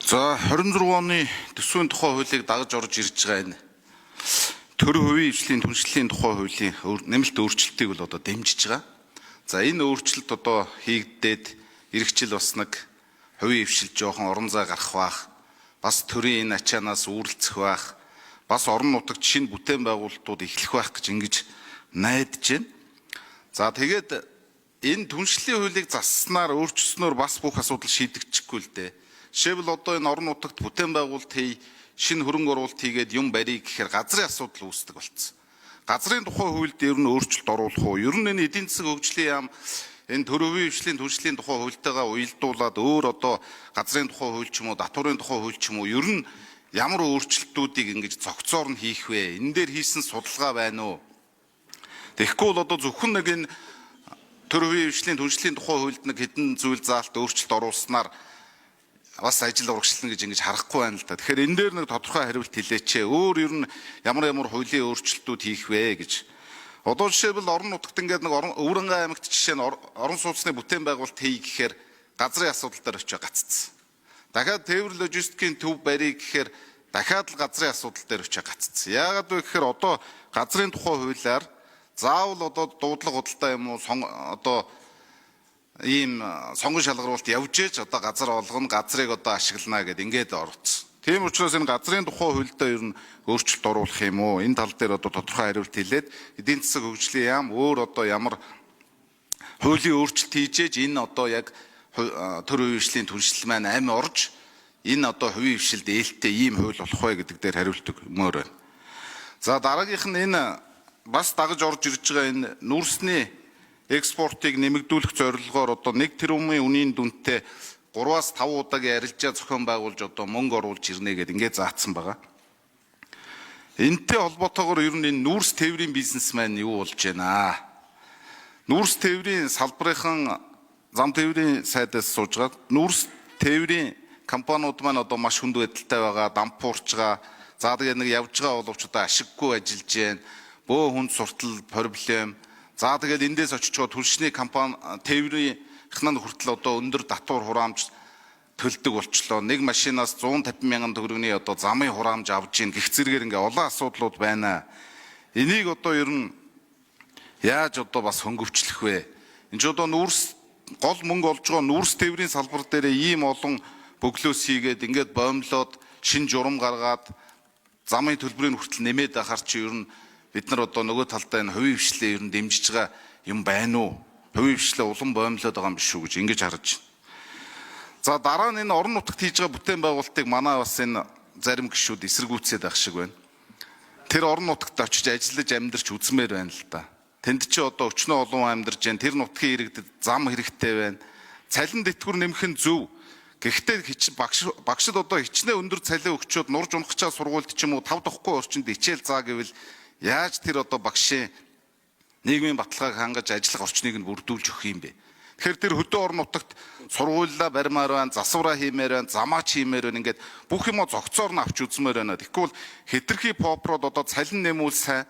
За 26 оны төсвийн тухай хуулийг дагаж орж ирж байгаа энэ төр хувийн хвшлийн түншлэлийн тухай хуулийн нэмэлт өөрчлөлтийг бол одоо дэмжиж байгаа. За энэ өөрчлөлт одоо хийгдээд иргэжил бас нэг хувийн хвшил жоохон орон зай гарах бах, бас төрийн энэ ачаанаас үүрлцэх бах, бас орон нутагт шинэ бүтээн байгуулалтууд эхлэх байх гэж ингэж найдаж байна. За тэгээд энэ түншлэлийн хуулийг засснаар өөрчлөснөөр бас бүх асуудал шийдэгдэхгүй л дээ. Жишээлбэл одоо энэ орон нутагт бүтээн байгуулалт хий, шинэ хөрөнгө оруулалт хийгээд юм барья гэхээр газрын асуудал үүсдэг болцсон. Газрын тухай хуульд ер нь өөрчлөлт оруулах уу? Ер нь энэ эдийн засаг хөгжлийн яам энэ төр хувийн хвшлийн түншлэлийн тухай хуультайгаа уялдуулаад өөр одоо газрын тухай хууль ч юм уу, татварын тухай хууль ч юм уу ер нь ямар өөрчлөлтүүдийг ингэж зохицоор нь хийх вэ? Энэ дээр хийсэн судалгаа байна уу? Тэгэхгүй бол одоо зөвхөн нэг энэ төр хувийн хвшлийн түншлэлийн тухай хуульд нэг хэдэн зүйл заалт өөрчлөлт оруулснаар бас ажил урагшлна гэж ингэж харахгүй байна л да. Тэгэхээр энэ дээр нэг тодорхой хариулт хэлээч. Өөр ер нь ямар хуулийн өөрчлөлтүүд хийх вэ гэж. Одоо жишээлбэл орон нутагт ингээд нэг Өвөрнгай аймагт жишээ нь орон сууцны бүтээн байгуулалт хий гэхээр газрын асуудал дээр очиж гаццсан. Дахиад тээвэр логистикийн төв барья гэхээр дахиад л газрын асуудал дээр очиж гаццсан. Яагаад вэ гэхээр одоо газрын тухай хуулиар заавал одоо дуудлага худалдаа юм уу одоо ийм сонгон шалгаруулалт явж ээж одоо газар олгоно, газрыг одоо ашиглана гэдээ ингээд орцсон. Тийм учраас энэ газрын тухай хуульдаа ер нь өөрчлөлт оруулах юм уу? Энэ тал дээр одоо тодорхой хариулт хэлээд эдийн засаг хөгжлийн яам өөр одоо ямар хуулийн өөрчлөлт хийж ээж энэ одоо яг төр хувийн хвшлийн түншлэл маань амь орж энэ одоо хувийн хвшилд ээлтэй ийм хууль болох вэ гэдэг дээр хариулт өгмөр байна. За дараагийнх нь энэ бас дагаж орж ирж байгаа энэ нүүрсний экспортыг нэмэгдүүлэх зорилгоор одоо 1 тэрбумын үнийн дүнтэй 3-5 удаагийн арилжаа зохион байгуулж одоо мөнгө оруулж ирнэ гэдээ ингээд заасан байгаа. Энэтэй холбоотойгоор ер нь энэ нүүрс тээврийн бизнес маань юу болж байна? Нүүрс тээврийн салбарынхан зам тээврийн сайдаас суужгаад нүүрс тээврийн компаниуд маань одоо маш хүнд байдалтай байгаа, дампуурч байгаа. За тэгээд нэг явж байгаа боловч одоо ашиггүй ажиллаж байна. Бөө хүнд суртал проблем. За тэгээд эндээс очиж байгаа түлшний компани тээврийнхэн хүртэл одоо өндөр татвар хураамж төлдөг болчлоо. Нэг машинаас 150 мянган төгрөгийн одоо замын хураамж авж ийн гэх зэрэгээр ингээ олон асуудлууд байна. Энийг одоо ер нь яаж одоо бас хөнгөвчлөх вэ? Энд ч одоо нүүрс гол мөнгө олж байгаа нүүрс тээврийн салбар дээр ийм олон бөглөөс хийгээд ингээд боомлоод шин журам гаргаад замын төлбөрийг хүртэл нэмээд ахаар чи ер нь бид нар одоо нөгөө талдаа энэ хувийн хвшлээ ер нь дэмжиж байгаа юм байна уу? Хувийн хвшлээ улам боомлоод байгаа юм биш үү гэж ингэж харж байна. За дараа нь энэ орон нутагт хийж байгаа бүтээн байгуулалтыг манай бас энэ зарим гишүүд эсэргүүцээд байх шиг байна. Тэр орон нутагт очиж ажиллаж амьдарч үзмээр байна л да. Тэнд чи одоо өчнөө олон амьдарч जैन тэр нутгийн иргэдэд зам хэрэгтэй байна. Цалин дэтгэвэр нэмэх нь зөв. Гэхдээ багшд одоо хичнээн өндөр цалин өгчөөд нурж унахчаа сургуульд ч юм уу 5 даххгүй орчинд хичээл заа гэвэл яаж тэр одоо багшийн нийгмийн баталгааг хангаж ажиллах орчныг нь бүрдүүлж өгөх юм бэ? Тэгэхээр тэр хөдөө орон нутагт сургуулиа барьмаар байна, засвараа хиймээр байна, замаач хиймээр байна. Ингээд бүх юм зогцоор нь авч үзмээр байна. Тэгэхгүй бол хэтэрхий попрод одоо цалин нэмүүл сайн.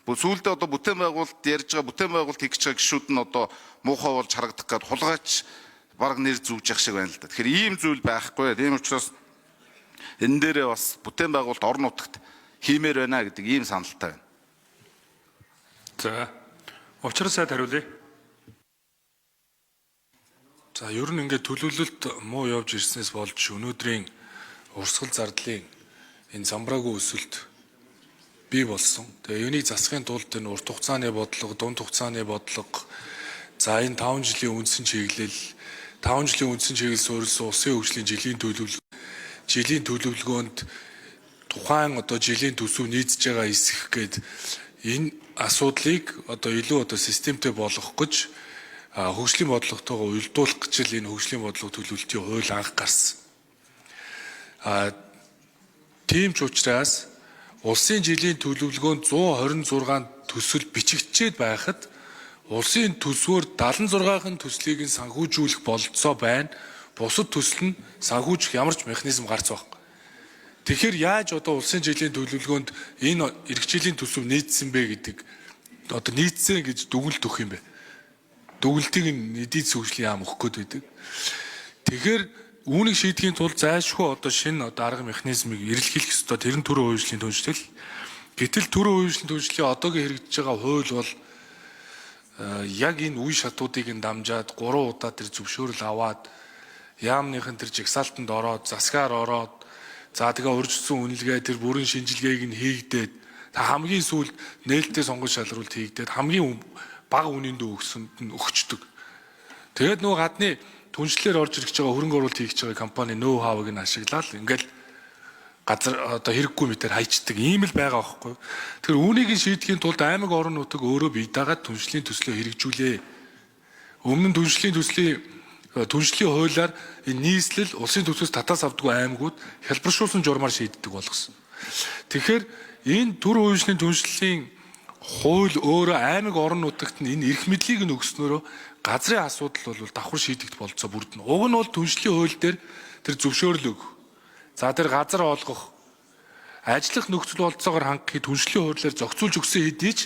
Сүүлдээ одоо бүтээн байгуулалт ярьж байгаа бүтээн байгуулалт хийх гэж байгаа гишүүд нь одоо муухай болж харагдах гээд хулгайч баг нэр зүүж явах шиг байна л да. Тэгэхээр ийм зүйл байхгүй. Тийм учраас энэ дээрээ бас бүтээн байгуулалт орон нутагт хиймээр байна гэдэг ийм саналтай байна. За, учраа сайд хариулъя. За, ер нь ингээд төлөвлөлт муу явж ирснээс болж өнөөдрийн урсгал зардлын энэ замбраагүй өсөлт бий болсон. Тэгээ юунийг засахын тулд энэ урт хугацааны бодлого, дунд хугацааны бодлого, за энэ 5 жилийн үндсэн чиглэл, 5 жилийн үндсэн чиглэл суурилсан улсын хөгжлийн жилийн төлөвлөгөөнд тухайн одоо жилийн төсөв нийцж байгаа эсэх гээд энэ асуудлыг одоо илүү одоо системтэй болгох гэж хөгжлийн бодлоготойгоо уялдуулах гэж энэ хөгжлийн бодлого төлөвлөлтийн хууль анх гарсан. Тийм ч учраас улсын жилийн төлөвлөгөөнд 126 төсөл бичигдчихэд байхад улсын төсвөөр 76-ын төслийг нь санхүүжүүлэх бололцоо байна. Бусад төсөл нь санхүүжих ямар ч механизм гарц байна. Тэгэхээр яаж одоо улсын жилийн төлөвлөгөөнд энэ эрхчлэлийн төсөв нийцсэн бэ гэдэг одоо нийцсэн гэж дүгнэлт өгөх юм бэ? Дүгнэлтийг нь эдийн засгийн хөгжлийн яам өгөх гээд байдаг. Тэгэхээр үүнийг шийдэхийн тулд зайлшгүй одоо шинэ одоо арга механизмыг эрэлхийлэх ёстой. Тэр нь төрийн хувийн хөгжлийн түншлэл. Гэтэл төрийн хувийн хөгжлийн түншлийн одоогийн хэрэгжиж байгаа хууль бол яг энэ үе шатуудыг нь дамжаад 3 удаа тэр зөвшөөрөл аваад яамныхын тэр жагсаалтанд ороод засгаар ороод за тэгээ урьдчилсан үнэлгээ тэр бүрэн шинжилгээг нь хийгдээд хамгийн сүүлд нээлттэй сонгуульч шалралт хийгдээд хамгийн бага үнэндээ өгчдөг. Тэгээд нөгөө гадны түншлэлээр орж ирж байгаа хөрөнгө оруулалт хийж байгаа компани ноу хавыг нь ашиглаад ингээл газар одоо хэрэггүй мэтэр хайчдаг ийм л байгаа байхгүй. Тэгэхээр үүнийг шийдэхийн тулд аймаг орон нутаг өөрөө бие дагаад түншлийн төслөө хэрэгжүүлээ. Өмнө нь түншлийн хуулиар энэ нийслэл улсын төсвөөс татаас авдаггүй аймагуд хялбаршуулсан журмаар шийддэг болгосон. Тэгэхээр энэ төр хувийн түншлийн хууль өөрөө аймаг орон нутагт энэ эрх мэдлийг нь өгснөөрөө газрын асуудал бол давхар шийдэгдэх болцоо бүрдэнэ. Уг нь бол түншлийн хууль дээр тэр зөвшөөрөл өгөх. За тэр газар олгох, ажиллах нөхцөл болцоогоор хангахыг түншлийн хуулиар зохицуулж өгсөн хэдий ч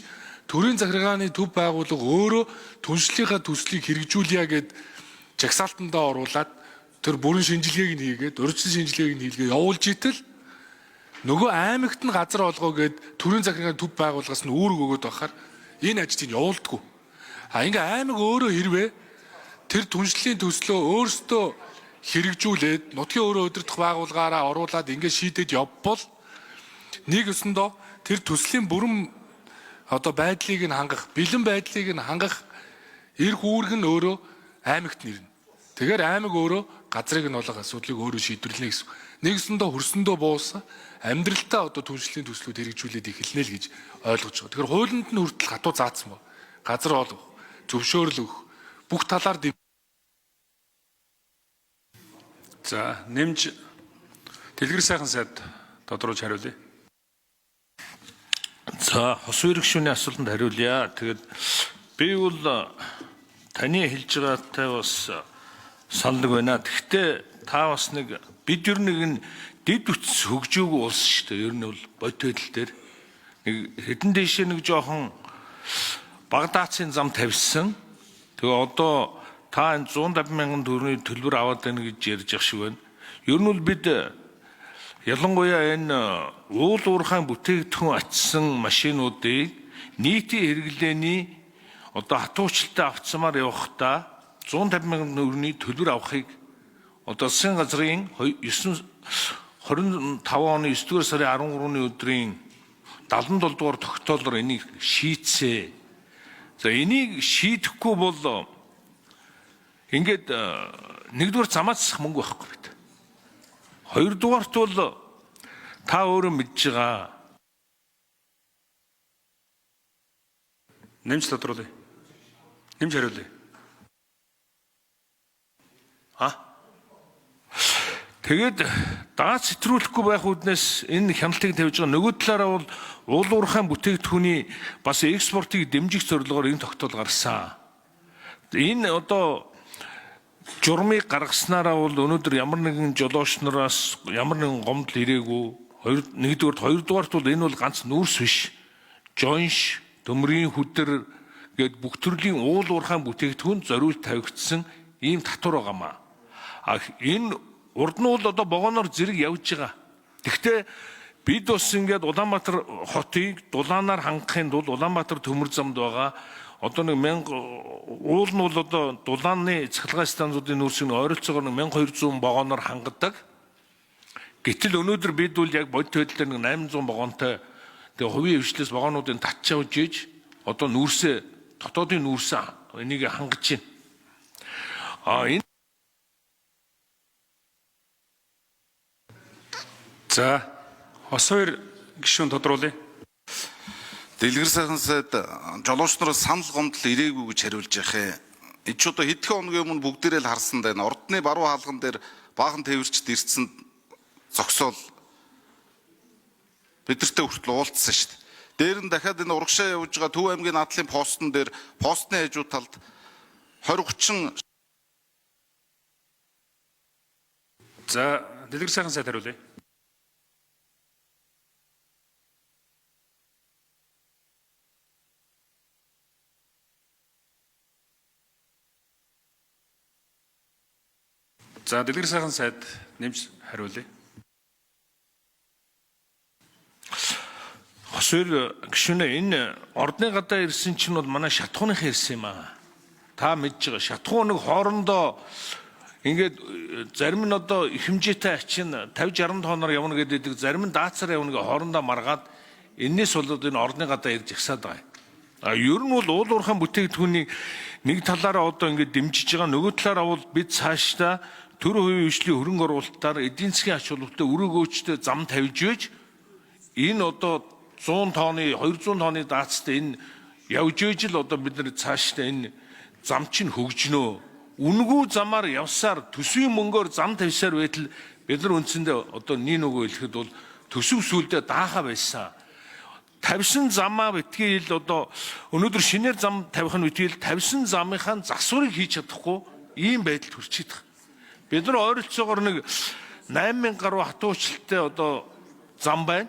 төрийн захиргааны төв байгууллага өөрөө түншлийнхаа төслийг хэрэгжүүлъя гэд жагсаалтандаа оруулаад тэр бүрэн шинжилгээг нь хийгээд урьдчилан шинжилгээг нь хийлгээ явуулж итэл нөгөө аймагт нь газар олгоо гэд төрийн захиргааны төв байгууллагаас нь үүрэг өгöd байхаар энэ ажлыг явуулдаггүй. Ингээ аймаг өөрөө хэрвээ тэр түншлийн төслөө өөрсдөө хэрэгжүүлээд нутгийн өөрөө удирдах байгууллагаараа оруулаад ингээд шийдээд явбал нэг өсөндөө тэр төслийн бүрэн одоо байдлыг нь хангах, бэлэн байдлыг нь хангах эрх үүрэг нь өөрөө аймагт нэрнэ. Тэгэхээр аймаг өөрөө газрыг нь олох асуудлыг өөрөө шийдвэрлэнэ гэсэн. Нэг өсөндөө хөрсөндөө буусан амьдралтаа одоо түншлийн төслүүд хэрэгжүүлээд эхэлнэ л гэж ойлгож байгаа. Тэгэхээр хуулинд нь хүртэл хатуу заасан ба. Газар олох, зөвшөөрөл өгөх бүх талаар За нэмж дэлгэр сайхан сайд тодруулж хариулъя. За хос үерх шүүний асуултанд хариулъя. Тэгээд би бол таны хэлж байгаатай бас саналдаг байна. Гэхдээ та бас нэг бид ер нь дэд үтс хөгжөөгүй улс шүү дээ. Ер нь бол бодит байдал дээр нэг хэдэн дэшээ нэг жоохон Багдадсын зам тавьсан. Тэгээ одоо та энэ 150 мянган төгрөгийн төлбөр аваад байна гэж ярьж ах шиг байна. Ер нь бол бид ялангуяа энэ уул уурхайн бүтээгдэхүүн ачсан машинуудыг нийтийн хэрэглээний одоо хатуучилтай авцсамаар явахдаа 150 мянган төгрөгийн төлбөр авахыг одоо засгийн газрын 25 оны 9-р сарын 13-ны өдрийн 77 дугаар тогтоолоор энийг шийдсэ. За энийг шийдэхгүй бол ингээд нэгдүгээр замаацсах мөнгө байхгүй бид. Хоёрдугаарт бол та өөрөө мэдж байгаа. Нэмж тодруулъя. Нэмж хариулъя. Тэгээд дагаад сэтрүүлэхгүй байх үднээс энэ хяналтыг тавьж байгаа. Нөгөө талаараа бол уул уурхайн бүтээгдэхүүний бас экспортыг дэмжих зорилгоор энэ тогтоол гарсан. Энэ одоо журмыг гаргаснараа бол өнөөдөр ямар нэгэн жолооч нараас ямар нэгэн гомдол ирээгүй. Нэгдүгээрт, хоёрдугаарт бол энэ бол ганц нүүрс биш. Жонш, төмрийн хүдэр гээд бүх төрлийн уул уурхайн бүтээгдэхүүн зориулт тавигдсан ийм татвар байгаамаа. Энэ урд нь бол одоо вагоноор зэрэг явж байгаа. Гэхдээ бид бас ингээд Улаанбаатар хотыг дулаанаар хангахын тулд Улаанбаатар төмөр замд байгаа одоо нэг 1000 уул нь бол одоо дулааны цахилгаан станцуудын нүүрсийг ойролцоогоор 1200 вагоноор хангадаг. Гэтэл өнөөдөр бид бол яг бодит байдлаар нэг 800 вагонтой тэгээ хувийн хвшлээс вагонуудын татч явж ийж одоо нүүрсээ дотоодын нүүрсээ энийг хангаж байна. Энэ За хос хоёр гишүүн тодруулъя. Дэлгэр сайхан сайд жолооч нараас санал гомдол ирээгүй гэж хариулж яхаа. Энд ч одоо хэдхэн хоногийн өмнө бүгдээрээ л харсан байна. Ордны баруун хаалган дээр баахан тээвэрчд ирсэн зогсоол бидэртээ хүртэл уулзсан шүү дээ. Дээр нь дахиад энэ урагшаа явж байгаа Төв аймгийн надлын постн дээр постны хажуу талд 20-30 За дэлгэр сайхан сайд хариулъя. За дэлгэр сайхан сайд нэмж хариулъя. Хосоор гишүүнээ энэ ордны гадаа ирсэн чинь бол манай шатхууныхаа ирсэн юм аа. Та мэдж байгаа шатхуу нэг хоорондоо ингээд зарим нь одоо их хэмжээтэй ачин 50-60 тонноор явна гэдэг, зарим нь даацаар явна гэ хоорондоо маргаад энэс болоод энэ ордны гадаа ирж ихсаад байгаа. Ер нь бол уул уурхайн бүтээгдэхүүнийг нэг талаараа одоо ингээд дэмжиж байгаа, нөгөө талаараа бол бид цаашдаа төр хувийн хөгжлийн хөрөнгө оруулалтаар эдийн засгийн ач холбогдолтой өрөөгөөчтэй зам тавьж байж энэ одоо 100 тонны 200 тонны даацтай энэ явж иж л одоо бид нар цаашдаа энэ зам чинь хөгжнөө. Үнгүү замаар явсаар төсвийн мөнгөөр зам тавьсаар байтал бид нар үндсэндээ одоо нэг нөгөө хэлэхэд бол төсөв сүлдээ даахаа байсан. Тавьсан замаа битгий ил одоо өнөөдөр шинээр зам тавих нь битгий ил тавьсан замынхаа засварыг хийж чадахгүй ийм байдалд хүрчээд байгаа. Бид нар ойролцоогоор нэг 8000 гаруй хатуучилттай одоо зам байна.